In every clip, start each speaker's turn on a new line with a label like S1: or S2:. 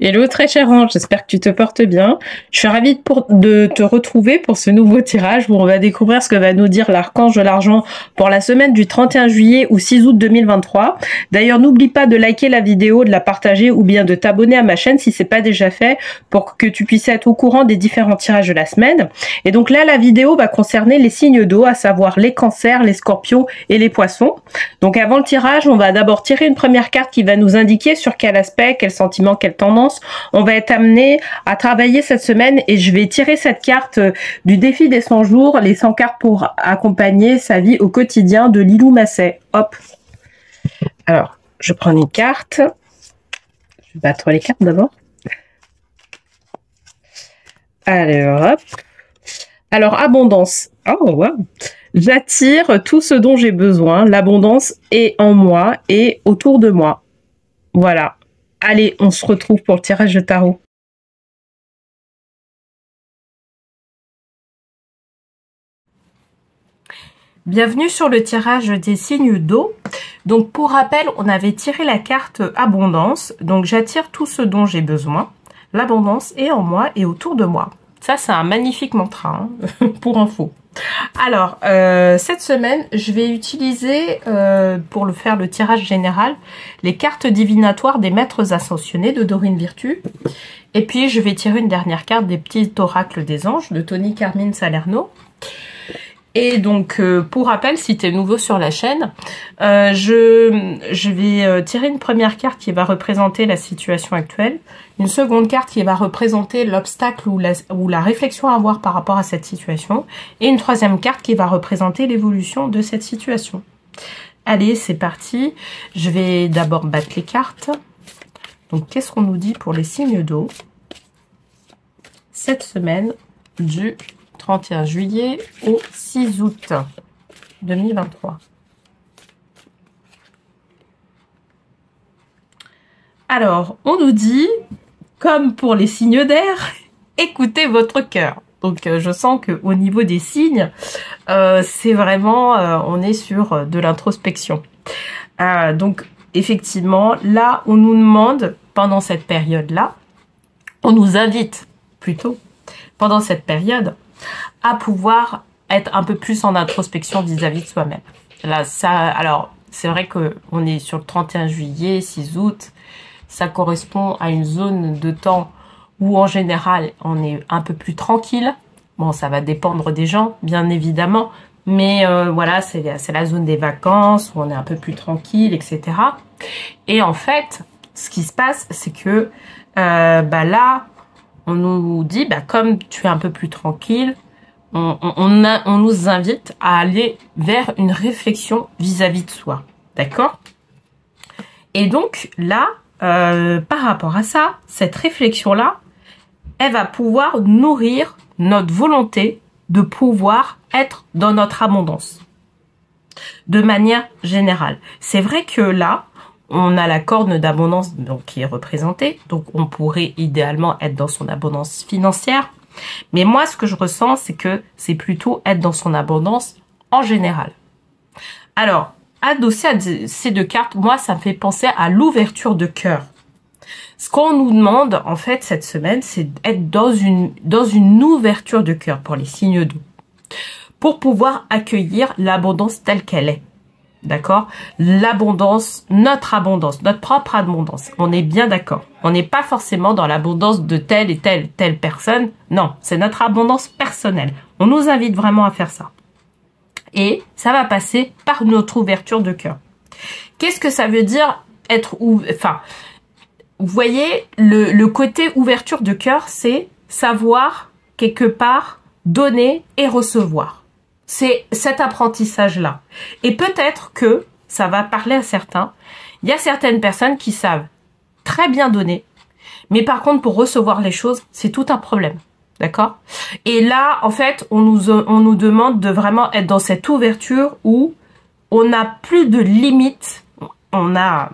S1: Hello très cher Ange, j'espère que tu te portes bien. Je suis ravie de te retrouver pour ce nouveau tirage où on va découvrir ce que va nous dire l'archange de l'argent pour la semaine du 31 juillet au 6 août 2023. D'ailleurs, n'oublie pas de liker la vidéo, de la partager ou bien de t'abonner à ma chaîne si c'est pas déjà fait pour que tu puisses être au courant des différents tirages de la semaine. Et donc là, la vidéo va concerner les signes d'eau, à savoir les cancers, les scorpions et les poissons. Donc avant le tirage, on va d'abord tirer une première carte qui va nous indiquer sur quel aspect, quel sentiment, quelle tendance on va être amené à travailler cette semaine, et je vais tirer cette carte du défi des 100 jours, les 100 cartes pour accompagner sa vie au quotidien de Lilou Masset. Hop. Alors, je prends une carte. Je vais battre les cartes d'abord. Alors, hop. Alors, abondance. Oh, wow. J'attire tout ce dont j'ai besoin. L'abondance est en moi et autour de moi. Voilà. Allez, on se retrouve pour le tirage de tarot. Bienvenue sur le tirage des signes d'eau. Donc pour rappel, on avait tiré la carte abondance. Donc j'attire tout ce dont j'ai besoin. L'abondance est en moi et autour de moi. Ça, c'est un magnifique mantra, hein, pour info. Alors, cette semaine, je vais utiliser, pour faire le tirage général, les cartes divinatoires des maîtres ascensionnés de Dorine Virtue. Et puis, je vais tirer une dernière carte des petits oracles des anges de Tony Carmine Salerno. Et donc, pour rappel, si tu es nouveau sur la chaîne, je vais tirer une première carte qui va représenter la situation actuelle, une seconde carte qui va représenter l'obstacle ou la réflexion à avoir par rapport à cette situation, et une troisième carte qui va représenter l'évolution de cette situation. Allez, c'est parti. Je vais d'abord battre les cartes. Donc, qu'est-ce qu'on nous dit pour les signes d'eau cette semaine du 31 juillet au 6 août 2023. Alors, on nous dit, comme pour les signes d'air, écoutez votre cœur. Donc, je sens qu'au niveau des signes, c'est vraiment, on est sur de l'introspection. Donc, effectivement, là, on nous demande, pendant cette période-là, on nous invite, plutôt, pendant cette période, à pouvoir être un peu plus en introspection vis-à-vis de soi-même. Là, ça, alors, c'est vrai qu'on est sur le 31 juillet, 6 août, ça correspond à une zone de temps où, en général, on est un peu plus tranquille. Bon, ça va dépendre des gens, bien évidemment, mais voilà, c'est la zone des vacances, où on est un peu plus tranquille, etc. Et en fait, ce qui se passe, c'est que, là, on nous dit, comme tu es un peu plus tranquille, on nous invite à aller vers une réflexion vis-à-vis de soi. D'accord? Et donc, là, par rapport à ça, cette réflexion-là, elle va pouvoir nourrir notre volonté de pouvoir être dans notre abondance. De manière générale. C'est vrai que là, on a la corne d'abondance donc qui est représentée. Donc, on pourrait idéalement être dans son abondance financière. Mais moi, ce que je ressens, c'est que c'est plutôt être dans son abondance en général. Alors, adossé à ces deux cartes, moi, ça me fait penser à l'ouverture de cœur. Ce qu'on nous demande, en fait, cette semaine, c'est d'être dans une ouverture de cœur pour les signes d'eau. Pour pouvoir accueillir l'abondance telle qu'elle est. D'accord? L'abondance, notre propre abondance. On est bien d'accord. On n'est pas forcément dans l'abondance de telle et telle personne. Non, c'est notre abondance personnelle. On nous invite vraiment à faire ça. Et ça va passer par notre ouverture de cœur. Qu'est-ce que ça veut dire être enfin, vous voyez, le côté ouverture de cœur, c'est savoir quelque part donner et recevoir. C'est cet apprentissage-là. Et peut-être que ça va parler à certains. Il y a certaines personnes qui savent très bien donner. Mais par contre, pour recevoir les choses, c'est tout un problème. D'accord? Et là, en fait, on nous demande de vraiment être dans cette ouverture où on n'a plus de limites. On a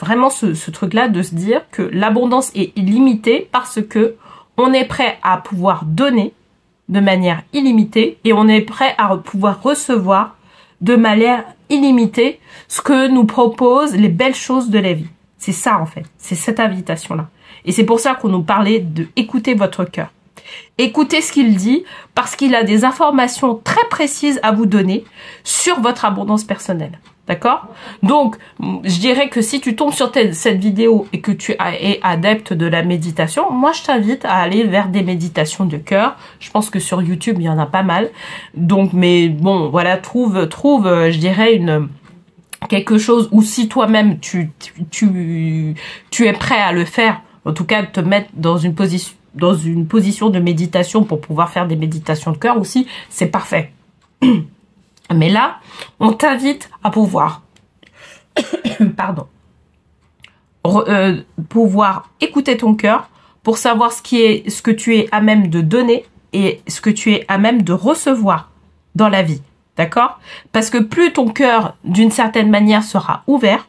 S1: vraiment ce truc-là de se dire que l'abondance est illimitée parce que on est prêt à pouvoir donner de manière illimitée et on est prêt à pouvoir recevoir de manière illimitée ce que nous proposent les belles choses de la vie. C'est ça en fait, c'est cette invitation-là. Et c'est pour ça qu'on nous parlait de écouter votre cœur. Écoutez ce qu'il dit parce qu'il a des informations très précises à vous donner sur votre abondance personnelle. D'accord? Donc, je dirais que si tu tombes sur cette vidéo et que tu es adepte de la méditation, moi, je t'invite à aller vers des méditations de cœur. Je pense que sur YouTube, il y en a pas mal. Donc, mais bon, voilà, trouve, je dirais, quelque chose où si toi-même, tu es prêt à le faire, en tout cas, te mettre dans une position de méditation pour pouvoir faire des méditations de cœur aussi, c'est parfait. Mais là, on t'invite à pouvoir, pouvoir écouter ton cœur pour savoir ce que tu es à même de donner et ce que tu es à même de recevoir dans la vie. D'accord? Parce que plus ton cœur, d'une certaine manière, sera ouvert,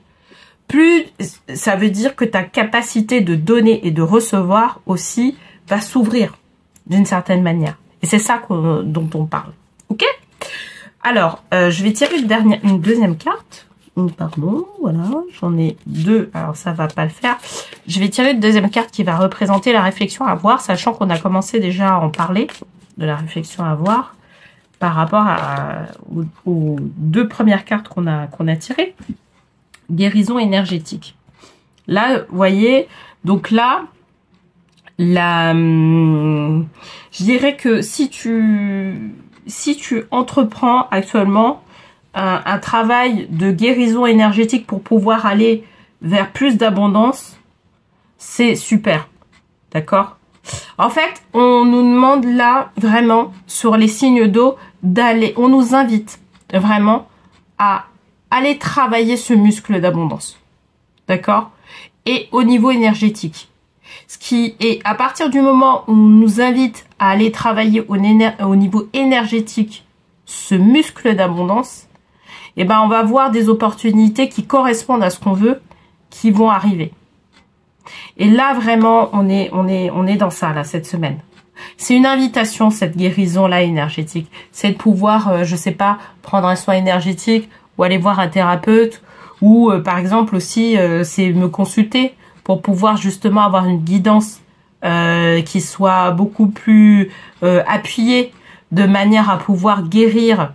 S1: plus ça veut dire que ta capacité de donner et de recevoir aussi va s'ouvrir d'une certaine manière. Et c'est ça dont on parle. Ok? Alors, je vais tirer une deuxième carte. Pardon, voilà, j'en ai deux. Alors, ça va pas le faire. Je vais tirer une deuxième carte qui va représenter la réflexion à avoir, sachant qu'on a commencé déjà à en parler, de la réflexion à avoir, par rapport aux deux premières cartes qu'on a tirées. Guérison énergétique. Là, vous voyez, donc là, je dirais que si tu entreprends actuellement un travail de guérison énergétique pour pouvoir aller vers plus d'abondance, c'est super. D'accord? En fait, on nous demande là, vraiment, sur les signes d'eau, on nous invite vraiment à aller travailler ce muscle d'abondance. D'accord? Et au niveau énergétique. Ce qui est, à partir du moment où on nous invite à aller travailler au niveau énergétique ce muscle d'abondance, eh ben on va voir des opportunités qui correspondent à ce qu'on veut, qui vont arriver. Et là vraiment, on est dans ça là cette semaine. C'est une invitation, cette guérison là énergétique. C'est de pouvoir, je sais pas, prendre un soin énergétique ou aller voir un thérapeute ou par exemple aussi c'est me consulter pour pouvoir justement avoir une guidance qui soit beaucoup plus appuyée de manière à pouvoir guérir,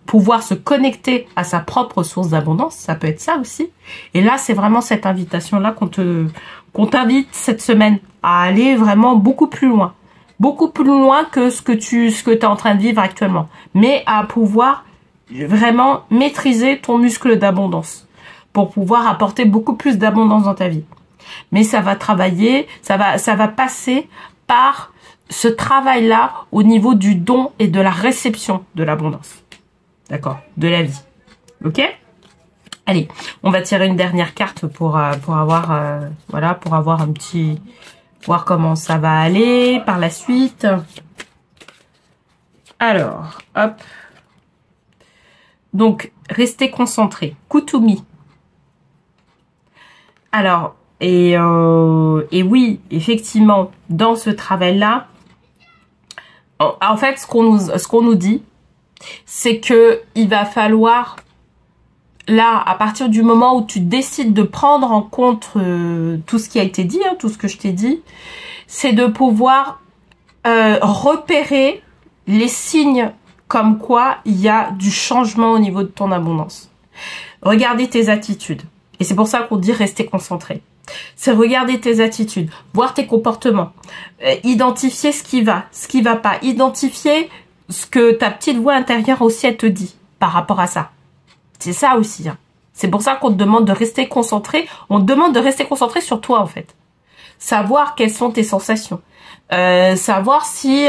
S1: pouvoir se connecter à sa propre source d'abondance. Ça peut être ça aussi. Et là, c'est vraiment cette invitation-là qu'on t'invite cette semaine à aller vraiment beaucoup plus loin. Beaucoup plus loin que ce que tu es en train de vivre actuellement. Mais à pouvoir vraiment maîtriser ton muscle d'abondance pour pouvoir apporter beaucoup plus d'abondance dans ta vie. Mais ça va travailler, ça va passer par ce travail-là au niveau du don et de la réception de l'abondance. D'accord? De la vie. Ok? Allez, on va tirer une dernière carte pour avoir, voilà, pour avoir un petit... voir comment ça va aller par la suite. Alors, hop. Donc, restez concentrés. Kutumi. Alors, et oui, effectivement, dans ce travail-là, en fait, ce qu'on nous dit, c'est que il va falloir, là, à partir du moment où tu décides de prendre en compte tout ce qui a été dit, tout ce que je t'ai dit, c'est de pouvoir repérer les signes comme quoi il y a du changement au niveau de ton abondance. Regardez tes attitudes. Et c'est pour ça qu'on dit rester concentré. C'est regarder tes attitudes, voir tes comportements, identifier ce qui va pas, identifier ce que ta petite voix intérieure aussi elle te dit par rapport à ça. C'est ça aussi. Hein. C'est pour ça qu'on te demande de rester concentré. On te demande de rester concentré sur toi en fait. Savoir quelles sont tes sensations. Savoir si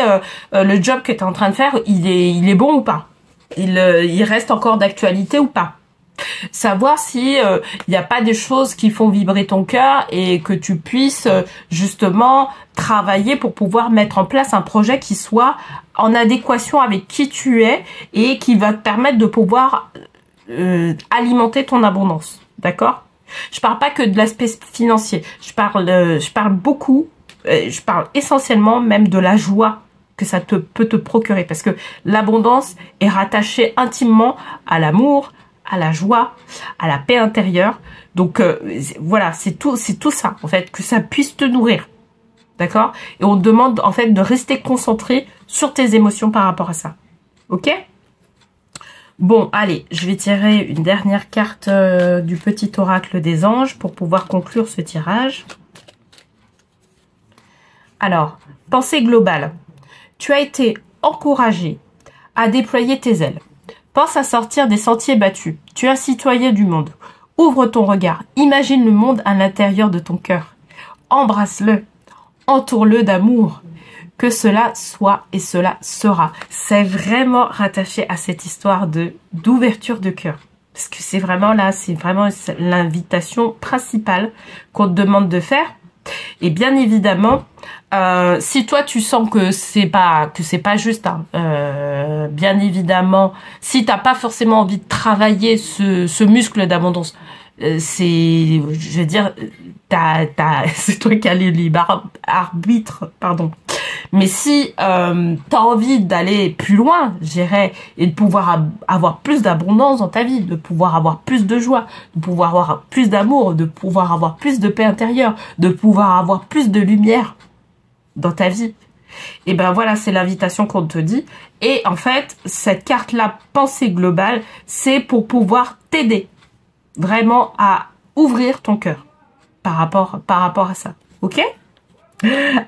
S1: le job que tu es en train de faire, il est bon ou pas. Il reste encore d'actualité ou pas. Savoir si il n'y a pas des choses qui font vibrer ton cœur et que tu puisses justement travailler pour pouvoir mettre en place un projet qui soit en adéquation avec qui tu es et qui va te permettre de pouvoir alimenter ton abondance. D'accord? Je parle pas que de l'aspect financier. Je parle beaucoup, je parle essentiellement même de la joie que ça peut te procurer parce que l'abondance est rattachée intimement à l'amour, à la joie, à la paix intérieure. Donc voilà, c'est tout ça en fait, que ça puisse te nourrir. D'accord? Et on te demande en fait de rester concentré sur tes émotions par rapport à ça. Ok? Bon, allez, je vais tirer une dernière carte du petit oracle des anges pour pouvoir conclure ce tirage. Alors, pensée globale. Tu as été encouragé à déployer tes ailes. Pense à sortir des sentiers battus. Tu es un citoyen du monde. Ouvre ton regard. Imagine le monde à l'intérieur de ton cœur. Embrasse-le. Entoure-le d'amour. Que cela soit et cela sera. C'est vraiment rattaché à cette histoire d'ouverture de cœur. Parce que c'est vraiment là, c'est vraiment l'invitation principale qu'on te demande de faire. Et bien évidemment, si toi tu sens que c'est pas juste, hein, bien évidemment, si t'as pas forcément envie de travailler ce muscle d'abondance, je veux dire, c'est toi qui as le libre arbitre, pardon. Mais si t'as envie d'aller plus loin, je dirais, et de pouvoir avoir plus d'abondance dans ta vie, de pouvoir avoir plus de joie, de pouvoir avoir plus d'amour, de pouvoir avoir plus de paix intérieure, de pouvoir avoir plus de lumière dans ta vie, et ben voilà, c'est l'invitation qu'on te dit. Et en fait, cette carte-là, pensée globale, c'est pour pouvoir t'aider vraiment à ouvrir ton cœur par rapport à ça. Ok?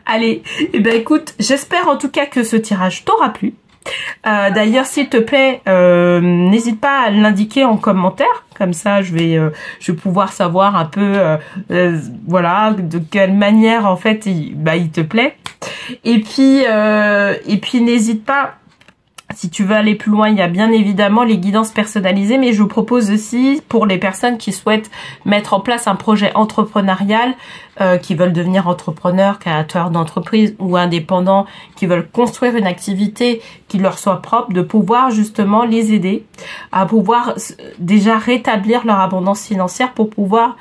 S1: Allez, et ben écoute, j'espère en tout cas que ce tirage t'aura plu. D'ailleurs, s'il te plaît, n'hésite pas à l'indiquer en commentaire, comme ça je vais pouvoir savoir un peu voilà, de quelle manière en fait il te plaît. Et puis n'hésite pas. Si tu veux aller plus loin, il y a bien évidemment les guidances personnalisées, mais je vous propose aussi pour les personnes qui souhaitent mettre en place un projet entrepreneurial, qui veulent devenir entrepreneurs, créateurs d'entreprise ou indépendants, qui veulent construire une activité qui leur soit propre, de pouvoir justement les aider à pouvoir déjà rétablir leur abondance financière pour pouvoir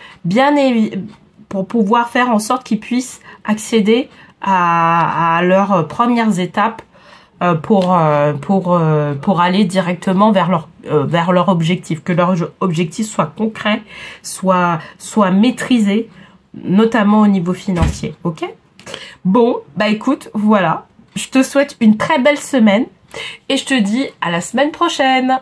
S1: faire en sorte qu'ils puissent accéder à leurs premières étapes pour aller directement vers leur objectif, que leur objectif soit concret, soit maîtrisé, notamment au niveau financier. Ok? Bon, bah écoute, voilà. Je te souhaite une très belle semaine et je te dis à la semaine prochaine.